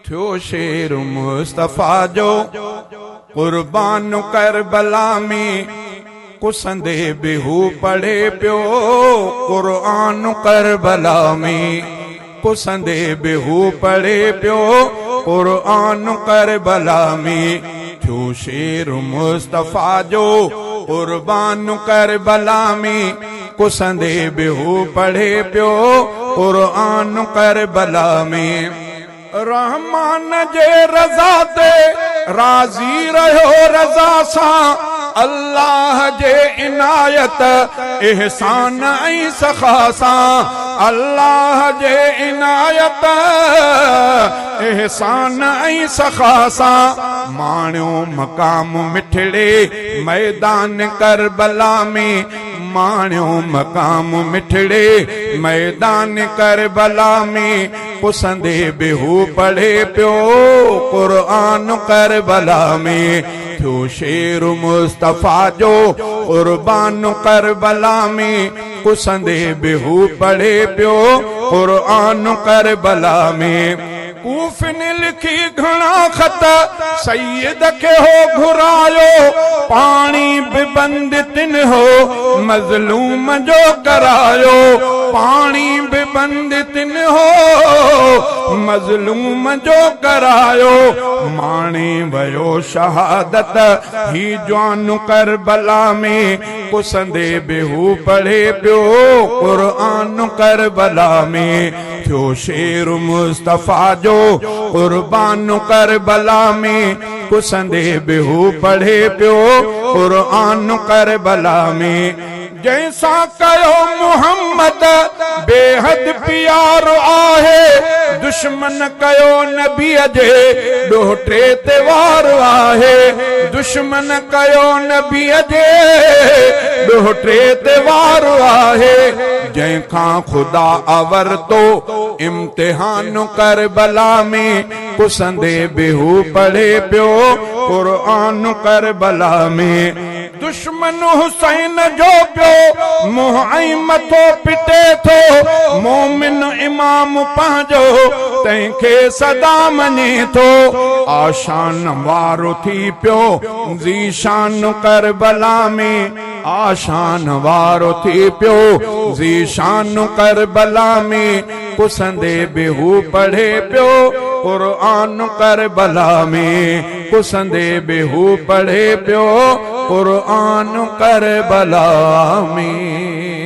थियो शेर मुस्तफा जो कुर्बान करबला में कुसंदे बिहू पढ़े पियो कुरान करबला में कुसंदे बिहू पढ़े पियो कुरान करबला में थियो शेर मुस्तफा जो कुर्बान करबला में कुसंदे बिहू पढ़े पियो कुरान करबला में रहमान जे रज़ा ते राज़ी रहो रज़ा सा अल्लाह जे इनायत एहसान ऐं सखा सा अल्लाह जे इनायत एहसान ऐं सखा सा माण्यो मकाम मिठड़े मैदान करबला में माण्यो मकाम मिठड़े मैदान करबला में कुसंदे बिहू पढ़े पियो कुरान करबला में थियो शेर मुस्तफा जो कुर्बान करबला में कुसंदे बिहू पढ़े पियो कुरान करबला में कूफिन लिखी घणा खत सैयद के हो घुरायो पानी बिबंद तिन हो मजलूम जो करायो पानी बिबंद तिन हो मजलूम जो करायो माणे वयो शहादत ही जवान करबला में कुसंदे बिहू पढ़े पियो कुरान करबला में थियो शेर मुस्तफा जो कुर्बान करबला में कुसंदे बिहू पढ़े पियो कुरान करबला में जैसा कयो मुहम्मद बेहद प्यार आहे दुश्मन कयो नबी जे डोटे ते वार आहे दुश्मन कयो नबी जे डोटे ते वार आहे जैखा खुदा अवर तो इम्तिहान करबला में कुसंदे बिहू पढ़े पियो कुरान करबला में दुश्मन हुसैन जो पियो मुंह ऐं मथो पिटे थो मोमिन इमाम पंहिंजो तंहिंखे सदा मञे थो आशान वारो थी पियो ज़ीशान करबला में आशान वारो थी पियो ज़ीशान करबला में कुसंदे बिहू पढ़े पियो कुरान करबला में कुसंदे बिहू पढ़े पियो कुरान करबला में।